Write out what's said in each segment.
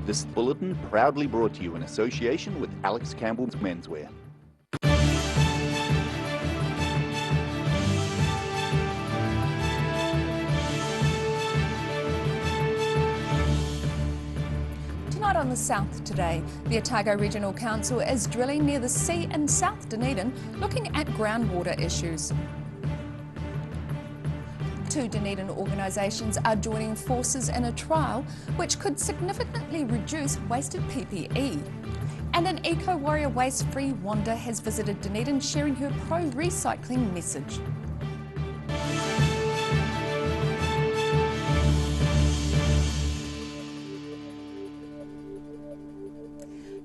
This bulletin proudly brought to you in association with Alex Campbell's Menswear. Tonight on the South Today, the Otago Regional Council is drilling near the sea in South Dunedin, looking at groundwater issues. 2 Dunedin organisations are joining forces in a trial which could significantly reduce wasted PPE. And an eco-warrior waste-free Wanda has visited Dunedin, sharing her pro-recycling message.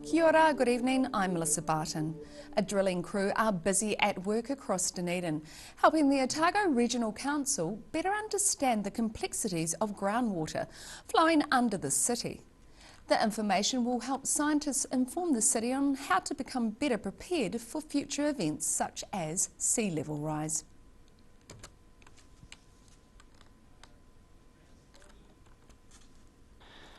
Kia ora, good evening, I'm Melissa Barton. A drilling crew are busy at work across Dunedin, helping the Otago Regional Council better understand the complexities of groundwater flowing under the city. The information will help scientists inform the city on how to become better prepared for future events such as sea level rise.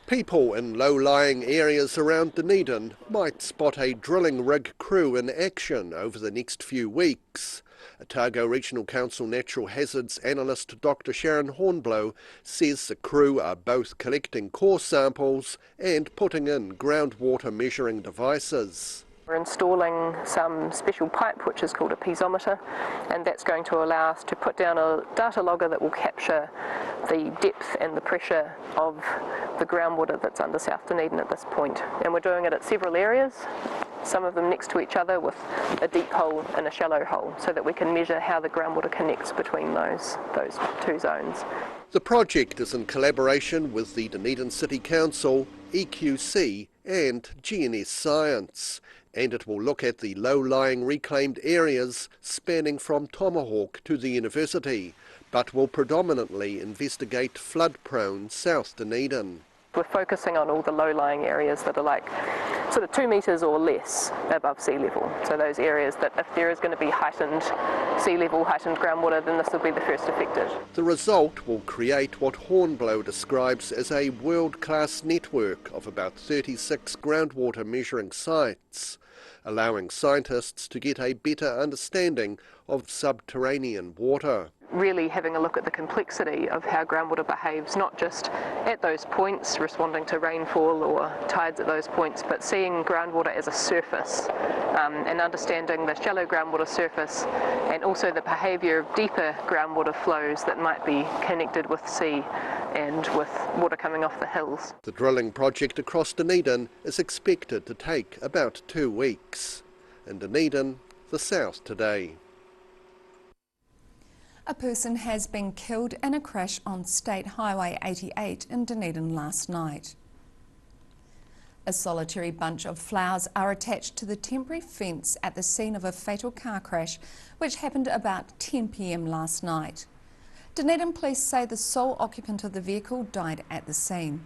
People in low-lying areas around Dunedin might spot a drilling rig crew in action over the next few weeks. Otago Regional Council Natural Hazards Analyst Dr Sharon Hornblow says the crew are both collecting core samples and putting in groundwater measuring devices. We're installing some special pipe which is called a piezometer, and that's going to allow us to put down a data logger that will capture the depth and the pressure of the groundwater that's under South Dunedin at this point. And we're doing it at several areas, some of them next to each other with a deep hole and a shallow hole, so that we can measure how the groundwater connects between those 2 zones. The project is in collaboration with the Dunedin City Council, EQC and GNS Science, and it will look at the low-lying reclaimed areas spanning from Tomahawk to the university, but will predominantly investigate flood-prone South Dunedin. We're focusing on all the low-lying areas that are like sort of 2 metres or less above sea level. So those areas that if there is going to be heightened sea level, heightened groundwater, then this will be the first affected. The result will create what Hornblow describes as a world-class network of about 36 groundwater measuring sites, allowing scientists to get a better understanding of subterranean water. Really having a look at the complexity of how groundwater behaves, not just at those points responding to rainfall or tides at those points, but seeing groundwater as a surface and understanding the shallow groundwater surface and also the behaviour of deeper groundwater flows that might be connected with sea and with water coming off the hills. The drilling project across Dunedin is expected to take about 2 weeks. In Dunedin, the South Today. A person has been killed in a crash on State Highway 88 in Dunedin last night. A solitary bunch of flowers are attached to the temporary fence at the scene of a fatal car crash which happened about 10 p.m. last night. Dunedin police say the sole occupant of the vehicle died at the scene.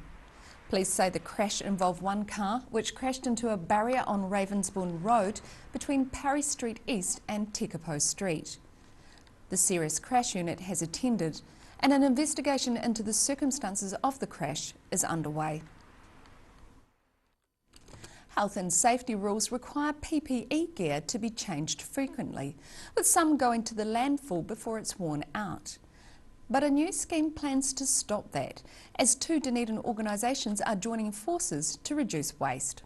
Police say the crash involved one car which crashed into a barrier on Ravensbourne Road between Parry Street East and Tekapo Street. The serious crash unit has attended and an investigation into the circumstances of the crash is underway. Health and safety rules require PPE gear to be changed frequently, with some going to the landfill before it's worn out. But a new scheme plans to stop that, as 2 Dunedin organisations are joining forces to reduce waste.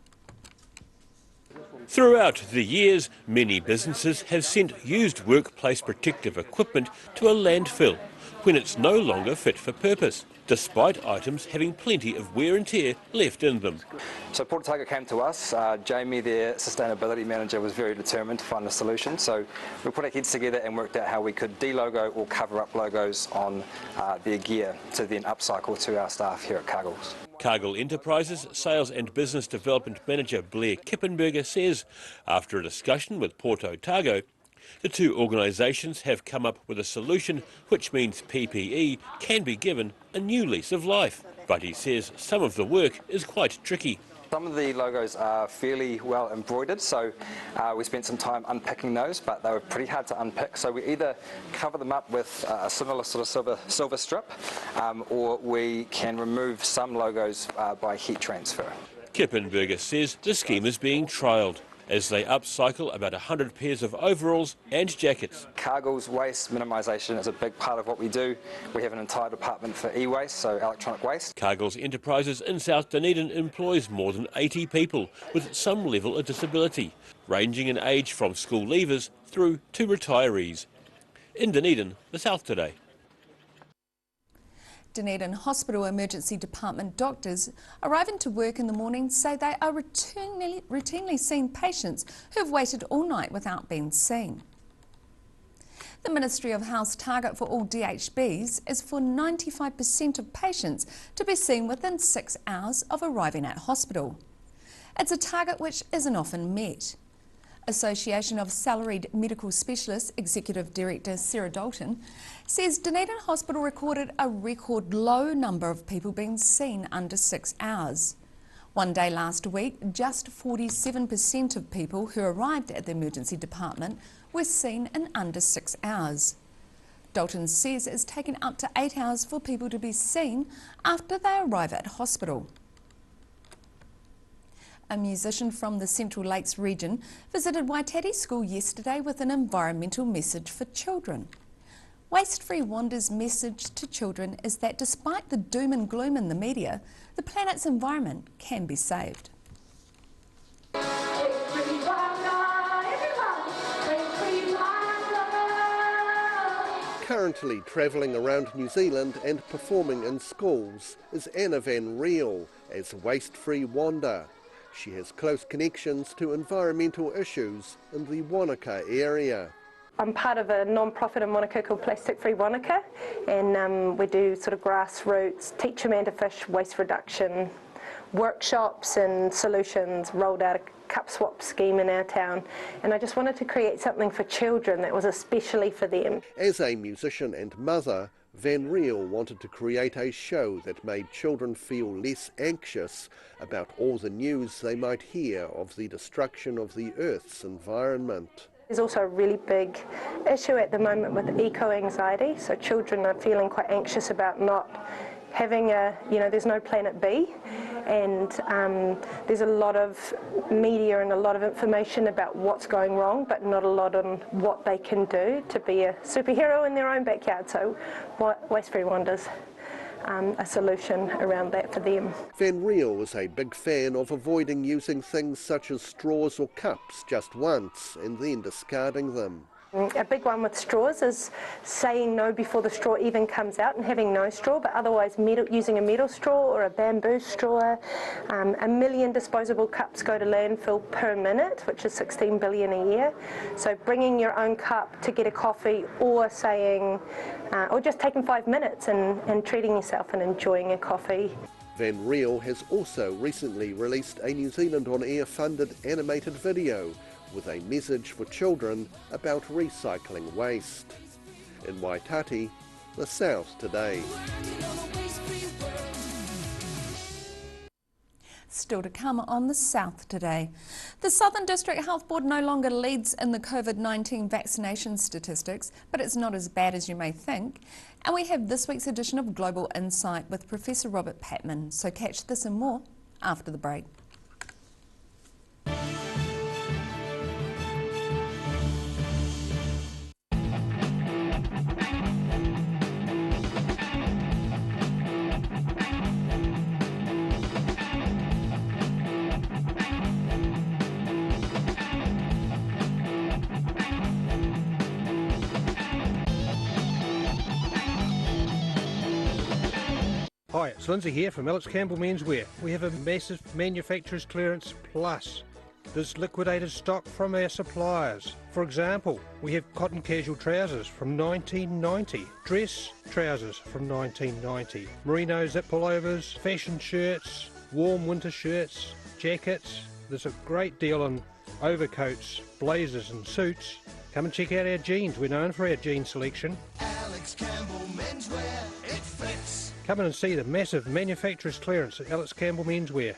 Throughout the years, many businesses have sent used workplace protective equipment to a landfill when it's no longer fit for purpose, despite items having plenty of wear and tear left in them. So Port Otago came to us. Jamie, their sustainability manager, was very determined to find a solution. So we put our heads together and worked out how we could de-logo or cover up logos on their gear to then upcycle to our staff here at Cargill's. Cargill Enterprises Sales and Business Development Manager Blair Kippenberger says, after a discussion with Port Otago, the 2 organisations have come up with a solution which means PPE can be given a new lease of life. But he says some of the work is quite tricky. Some of the logos are fairly well embroidered, so we spent some time unpicking those, but they were pretty hard to unpick. So we either cover them up with a similar sort of silver strip, or we can remove some logos by heat transfer. Kippenberger says the scheme is being trialled as they upcycle about 100 pairs of overalls and jackets. Cargill's waste minimisation is a big part of what we do. We have an entire department for e-waste, so electronic waste. Cargill's Enterprises in South Dunedin employs more than 80 people with some level of disability, ranging in age from school leavers through to retirees. In Dunedin, the South Today. Dunedin Hospital Emergency Department doctors arriving to work in the morning say they are routinely seeing patients who have waited all night without being seen. The Ministry of Health's target for all DHBs is for 95% of patients to be seen within 6 hours of arriving at hospital. It's a target which isn't often met. Association of Salaried Medical Specialists Executive Director Sarah Dalton says Dunedin Hospital recorded a record low number of people being seen under 6 hours. One day last week, just 47% of people who arrived at the emergency department were seen in under 6 hours. Dalton says it's taken up to 8 hours for people to be seen after they arrive at hospital. A musician from the Central Lakes region visited Waitati School yesterday with an environmental message for children. Waste Free Wanda's message to children is that despite the doom and gloom in the media, the planet's environment can be saved. Currently travelling around New Zealand and performing in schools is Anna Van Riel as Waste Free Wanda. She has close connections to environmental issues in the Wanaka area. I'm part of a non-profit in Wanaka called Plastic Free Wanaka, and we do sort of grassroots, teach a man to fish, waste reduction, workshops and solutions, rolled out a cup swap scheme in our town, and I just wanted to create something for children that was especially for them. As a musician and mother, Van Riel wanted to create a show that made children feel less anxious about all the news they might hear of the destruction of the Earth's environment. There's also a really big issue at the moment with eco-anxiety, so children are feeling quite anxious about not having there's no planet B, and there's a lot of media and a lot of information about what's going wrong, but not a lot on what they can do to be a superhero in their own backyard. So Waste Free Wanda's a solution around that for them. Van Riel was a big fan of avoiding using things such as straws or cups just once and then discarding them. A big one with straws is saying no before the straw even comes out and having no straw, but otherwise using a metal straw or a bamboo straw. 1 million disposable cups go to landfill per minute, which is 16 billion a year. So bringing your own cup to get a coffee, or saying, or just taking 5 minutes and treating yourself and enjoying a coffee. Van Riel has also recently released a New Zealand On Air funded animated video with a message for children about recycling waste. In Waitati, the South Today. Still to come on the South Today. The Southern District Health Board no longer leads in the COVID-19 vaccination statistics, but it's not as bad as you may think. And we have this week's edition of Global Insight with Professor Robert Patman. So catch this and more after the break. Hi, it's Lindsay here from Alex Campbell Menswear. We have a massive manufacturer's clearance plus. There's liquidated stock from our suppliers. For example, we have cotton casual trousers from 1990, dress trousers from 1990, merino zip pullovers, fashion shirts, warm winter shirts, jackets. There's a great deal on overcoats, blazers and suits. Come and check out our jeans. We're known for our jean selection. Alex Campbell Menswear, it fits. Come in and see the massive manufacturer's clearance at Alex Campbell Menswear.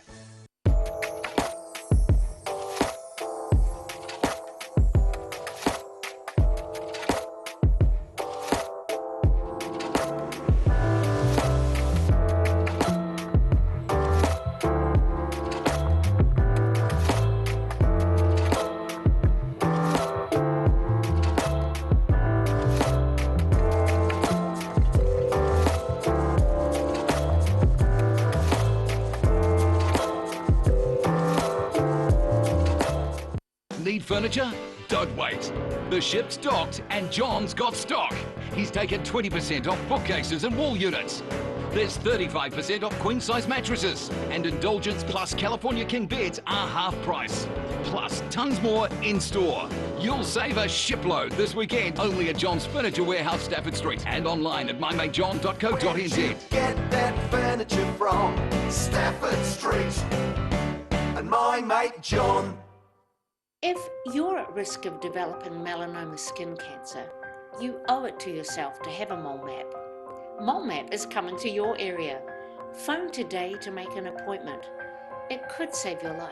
furniture? Don't wait. The ship's docked and John's got stock. He's taken 20% off bookcases and wall units. There's 35% off queen-size mattresses, and Indulgence Plus California King beds are half price. Plus tons more in store. You'll save a shipload this weekend only at John's Furniture Warehouse, Stafford Street, and online at mymatejohn.co.nz. Get that furniture from Stafford Street and My Mate John. If you're at risk of developing melanoma skin cancer, you owe it to yourself to have a mole map. Mole Map is coming to your area. Phone today to make an appointment. It could save your life.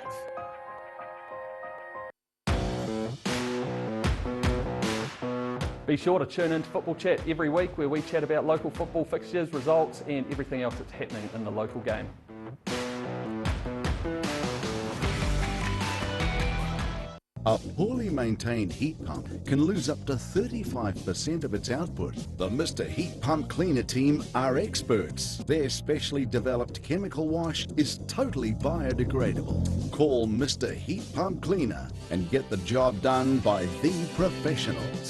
Be sure to tune in to Football Chat every week, where we chat about local football fixtures, results and everything else that's happening in the local game. A poorly maintained heat pump can lose up to 35% of its output. The Mr. Heat Pump Cleaner team are experts. Their specially developed chemical wash is totally biodegradable. Call Mr. Heat Pump Cleaner and get the job done by the professionals.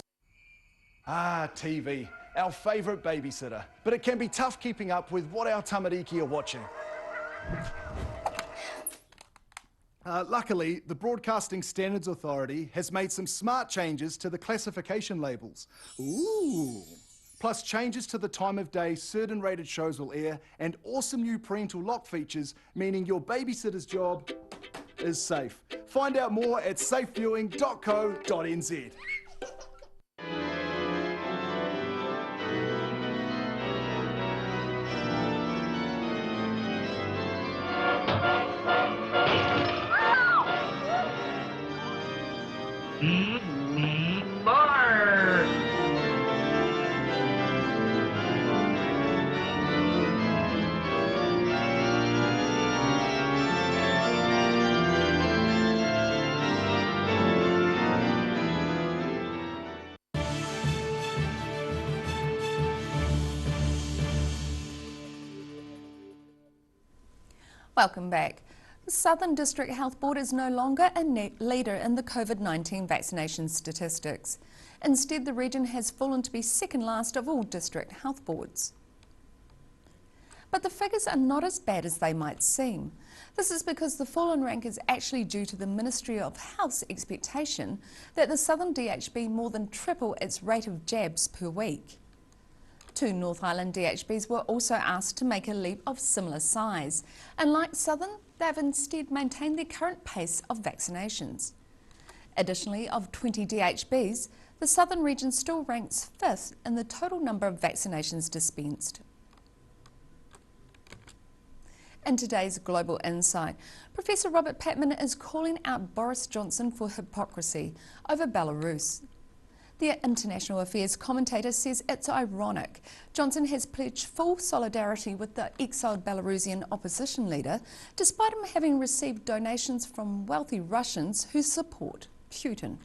Ah, TV, our favourite babysitter. But it can be tough keeping up with what our tamariki are watching. Luckily, the Broadcasting Standards Authority has made some smart changes to the classification labels. Ooh! Plus changes to the time of day certain rated shows will air, and awesome new parental lock features, meaning your babysitter's job is safe. Find out more at safeviewing.co.nz. Welcome back. The Southern District Health Board is no longer a leader in the COVID-19 vaccination statistics. Instead, the region has fallen to be second last of all district health boards. But the figures are not as bad as they might seem. This is because the fall in rank is actually due to the Ministry of Health's expectation that the Southern DHB more than triple its rate of jabs per week. 2 North Island DHBs were also asked to make a leap of similar size, and like Southern, they've instead maintained their current pace of vaccinations. Additionally, of 20 DHBs, the Southern region still ranks 5th in the total number of vaccinations dispensed. In today's Global Insight, Professor Robert Patman is calling out Boris Johnson for hypocrisy over Belarus. The international affairs commentator says it's ironic. Johnson has pledged full solidarity with the exiled Belarusian opposition leader, despite him having received donations from wealthy Russians who support Putin.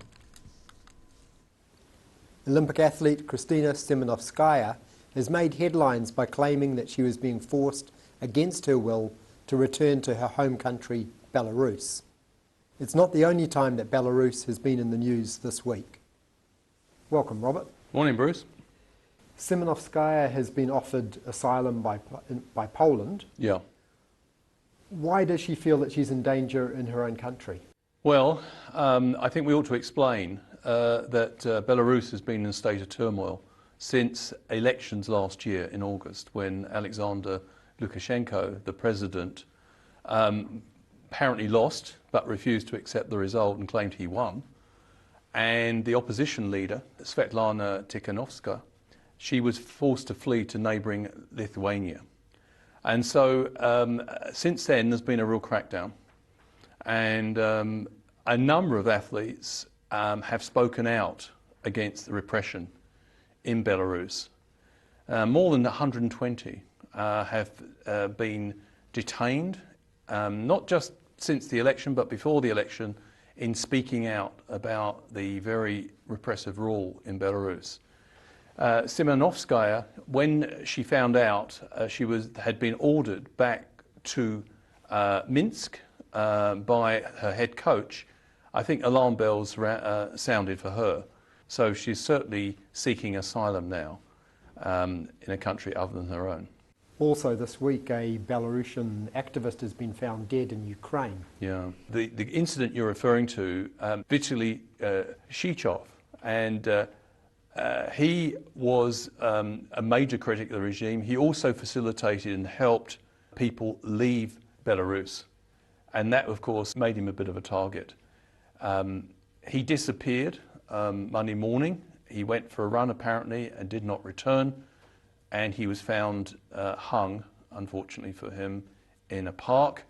Olympic athlete Kristina Semenovskaya has made headlines by claiming that she was being forced against her will to return to her home country, Belarus. It's not the only time that Belarus has been in the news this week. Welcome, Robert. Morning, Bruce. Semenovskaya has been offered asylum by Poland. Yeah. Why does she feel that she's in danger in her own country? Well, I think we ought to explain that Belarus has been in a state of turmoil since elections last year in August, when Alexander Lukashenko, the president, apparently lost but refused to accept the result and claimed he won. And the opposition leader, Svetlana Tikhanovskaya, she was forced to flee to neighbouring Lithuania. And so since then there's been a real crackdown, and a number of athletes have spoken out against the repression in Belarus. More than 120 have been detained, not just since the election but before the election, in speaking out about the very repressive rule in Belarus. Semenovskaya, when she found out, she had been ordered back to Minsk by her head coach I think alarm bells sounded for her. So she's certainly seeking asylum now in a country other than her own. Also this week, a Belarusian activist has been found dead in Ukraine. Yeah, the incident you're referring to, Vitaly Shichov, and he was a major critic of the regime. He also facilitated and helped people leave Belarus, and that of course made him a bit of a target. He disappeared Monday morning. He went for a run apparently and did not return, and he was found hung, unfortunately for him, in a park.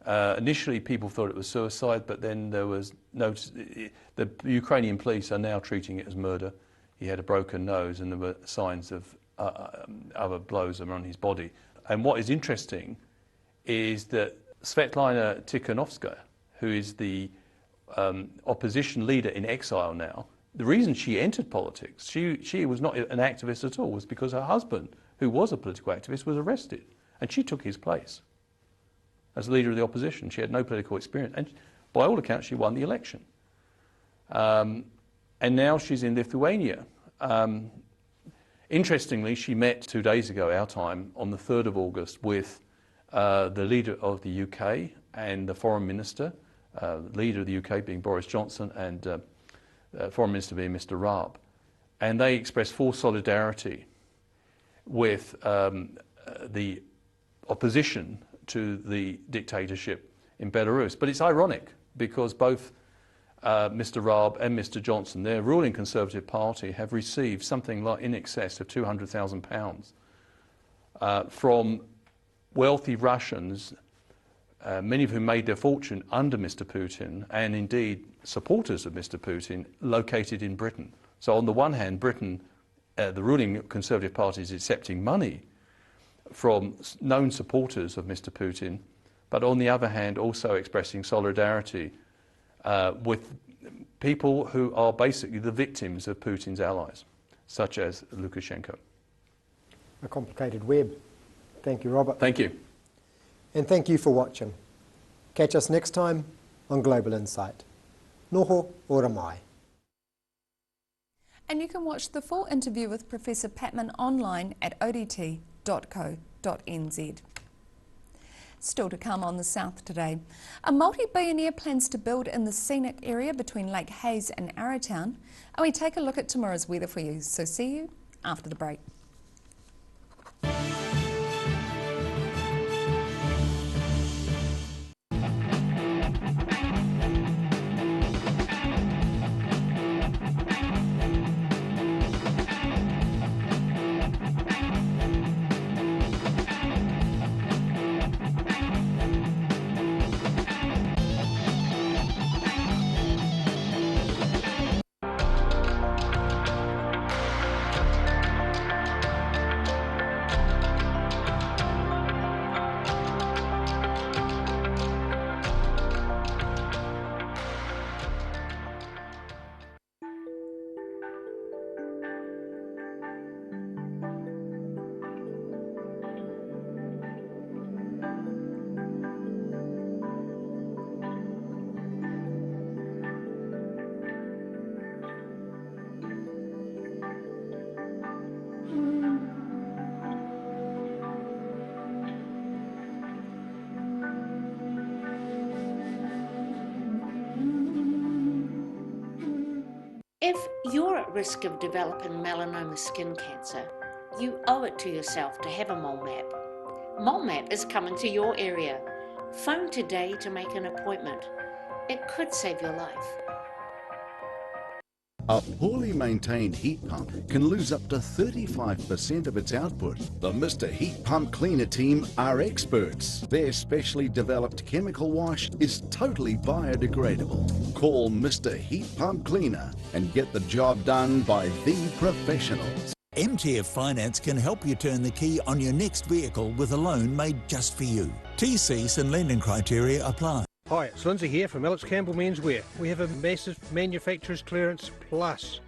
Initially people thought it was suicide, but then there was the Ukrainian police are now treating it as murder. He had a broken nose and there were signs of other blows around his body. And what is interesting is that Svetlana Tikhanovskaya, who is the opposition leader in exile now, the reason she entered politics, she was not an activist at all, was because her husband, who was a political activist, was arrested. And she took his place as leader of the opposition. She had no political experience. And by all accounts, she won the election. And now she's in Lithuania. Interestingly, she met 2 days ago, our time, on the 3rd of August, with the leader of the UK and the foreign minister, leader of the UK being Boris Johnson and foreign minister being Mr. Raab. And they expressed full solidarity with the opposition to the dictatorship in Belarus. But it's ironic because both Mr. Raab and Mr. Johnson, their ruling Conservative Party, have received something like in excess of £200,000 from wealthy Russians, many of whom made their fortune under Mr. Putin, and indeed supporters of Mr. Putin, located in Britain. So on the one hand, Britain, the ruling Conservative Party is accepting money from known supporters of Mr. Putin, but on the other hand also expressing solidarity with people who are basically the victims of Putin's allies, such as Lukashenko. A complicated web. Thank you, Robert. Thank you. And thank you for watching. Catch us next time on Global Insight. Noho ora mai. And you can watch the full interview with Professor Patman online at odt.co.nz. Still to come on The South Today. A multi-billionaire plans to build in the scenic area between Lake Hayes and Arrowtown. And we take a look at tomorrow's weather for you. So see you after the break. If you're at risk of developing melanoma skin cancer, you owe it to yourself to have a mole map. Mole map is coming to your area. Phone today to make an appointment. It could save your life. A poorly maintained heat pump can lose up to 35% of its output. The Mr. Heat Pump Cleaner team are experts. Their specially developed chemical wash is totally biodegradable. Call Mr. Heat Pump Cleaner and get the job done by the professionals. MTF Finance can help you turn the key on your next vehicle with a loan made just for you. TCs and lending criteria apply. Hi, it's Lindsay here from Alex Campbell Menswear. We have a massive manufacturer's clearance plus.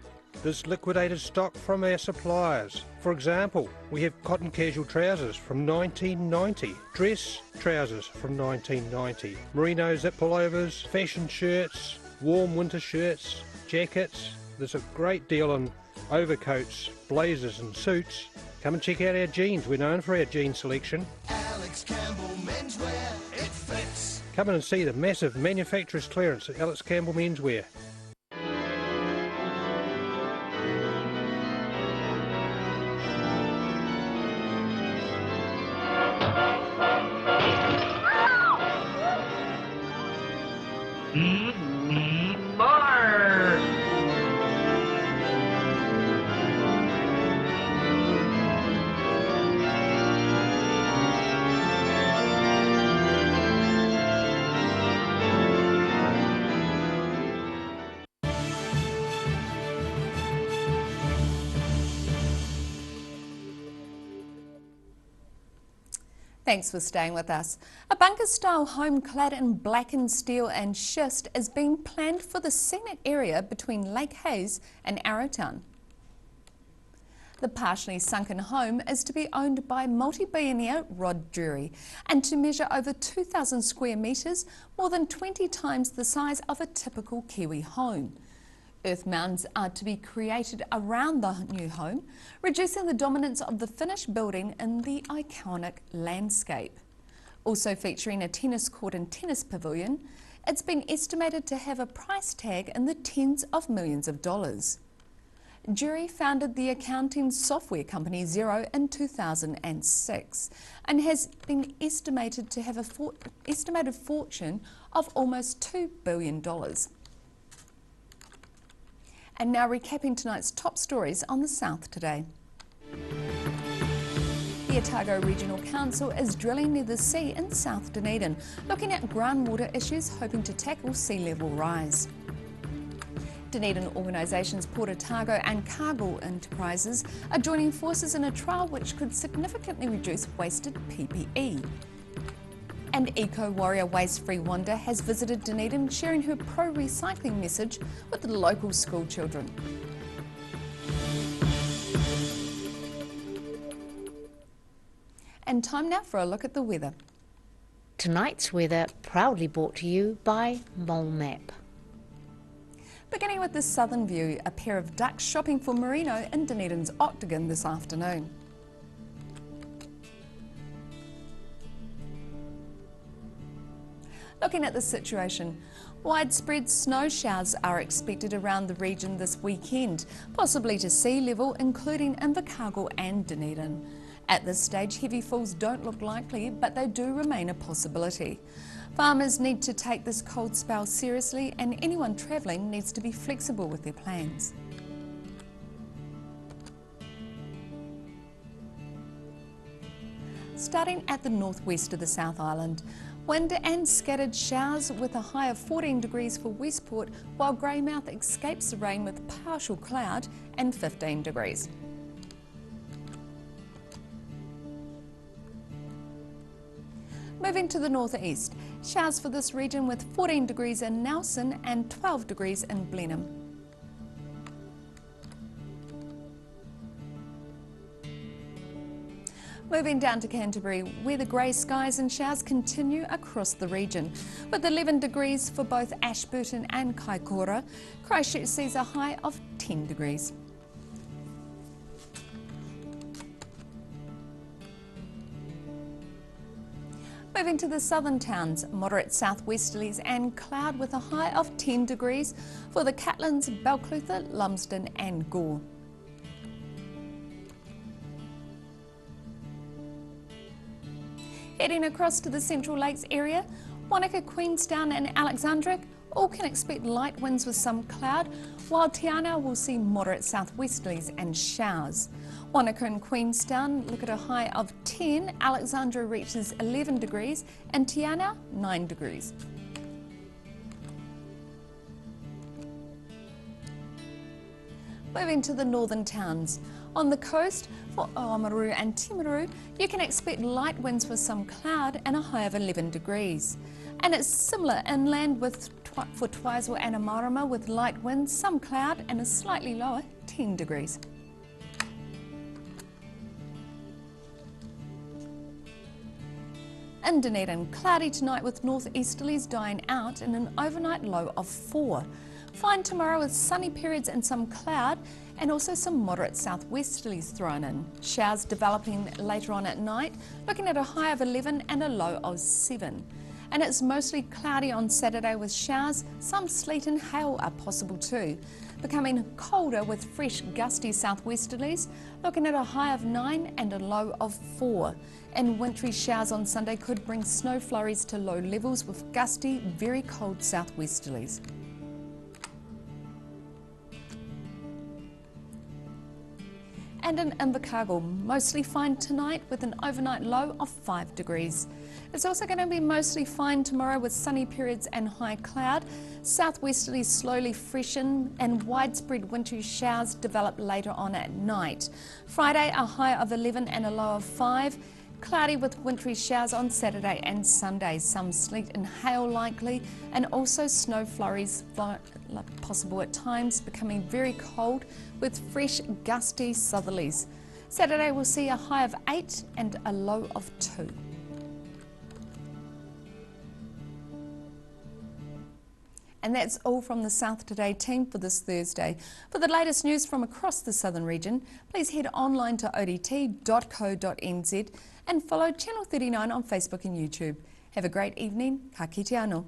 There's liquidated stock from our suppliers. For example, we have cotton casual trousers from 1990, dress trousers from 1990, merino zip pullovers, fashion shirts, warm winter shirts, jackets. There's a great deal on overcoats, blazers and suits. Come and check out our jeans. We're known for our jean selection. Alex Campbell Menswear, it fits. Come in and see the massive manufacturer's clearance at Alex Campbell Menswear. Thanks for staying with us. A bunker-style home clad in blackened steel and schist is being planned for the scenic area between Lake Hayes and Arrowtown. The partially sunken home is to be owned by multi-billionaire Rod Drury and to measure over 2,000 square metres, more than 20 times the size of a typical Kiwi home. Earth mounds are to be created around the new home, reducing the dominance of the finished building in the iconic landscape. Also featuring a tennis court and tennis pavilion, it's been estimated to have a price tag in the tens of millions of dollars. Drury founded the accounting software company Xero in 2006 and has been estimated to have an estimated fortune of almost $2 billion. And now recapping tonight's top stories on the South Today. The Otago Regional Council is drilling near the sea in South Dunedin, looking at groundwater issues, hoping to tackle sea level rise. Dunedin organisations Port Otago and Cargill Enterprises are joining forces in a trial which could significantly reduce wasted PPE. And eco-warrior Waste Free Wanda has visited Dunedin, sharing her pro-recycling message with the local school children. And time now for a look at the weather. Tonight's weather proudly brought to you by Mole Map. Beginning with the southern view, a pair of ducks shopping for merino in Dunedin's Octagon this afternoon. Looking at the situation, widespread snow showers are expected around the region this weekend, possibly to sea level, including Invercargill and Dunedin. At this stage, heavy falls don't look likely, but they do remain a possibility. Farmers need to take this cold spell seriously, and anyone travelling needs to be flexible with their plans. Starting at the northwest of the South Island, wind and scattered showers with a high of 14 degrees for Westport, while Greymouth escapes the rain with partial cloud and 15 degrees. Moving to the northeast, showers for this region with 14 degrees in Nelson and 12 degrees in Blenheim. Moving down to Canterbury, where the grey skies and showers continue across the region. With 11 degrees for both Ashburton and Kaikoura, Christchurch sees a high of 10 degrees. Moving to the southern towns, moderate southwesterlies and cloud with a high of 10 degrees for the Catlins, Balclutha, Lumsden and Gore. Heading across to the Central Lakes area, Wanaka, Queenstown and Alexandra all can expect light winds with some cloud, while Te Anau will see moderate southwesterlies and showers. Wanaka and Queenstown look at a high of 10, Alexandra reaches 11 degrees and Te Anau 9 degrees. Moving to the northern towns. On the coast, for Oamaru and Timaru, you can expect light winds with some cloud and a high of 11 degrees. And it's similar inland for Twizel and Amarama with light winds, some cloud and a slightly lower 10 degrees. In Dunedin, cloudy tonight with northeasterlies dying out and an overnight low of 4. Fine tomorrow with sunny periods and some cloud, and also some moderate southwesterlies thrown in. Showers developing later on at night, looking at a high of 11 and a low of 7. And it's mostly cloudy on Saturday with showers. Some sleet and hail are possible too. Becoming colder with fresh gusty southwesterlies, looking at a high of 9 and a low of 4. And wintry showers on Sunday could bring snow flurries to low levels with gusty, very cold southwesterlies. And in Invercargill, mostly fine tonight with an overnight low of 5 degrees. It's also going to be mostly fine tomorrow with sunny periods and high cloud. Southwesterlies slowly freshen and widespread wintry showers develop later on at night. Friday, a high of 11 and a low of 5. Cloudy with wintry showers on Saturday and Sunday. Some sleet and hail likely, and also snow flurries possible at times, becoming very cold with fresh gusty southerlies. Saturday will see a high of 8 and a low of 2. And that's all from the South Today team for this Thursday. For the latest news from across the southern region, please head online to odt.co.nz and follow Channel 39 on Facebook and YouTube. Have a great evening. Ka kite anō.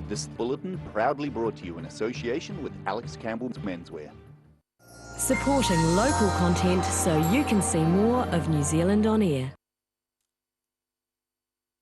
This bulletin proudly brought to you in association with Alex Campbell's Menswear. Supporting local content so you can see more of New Zealand on air.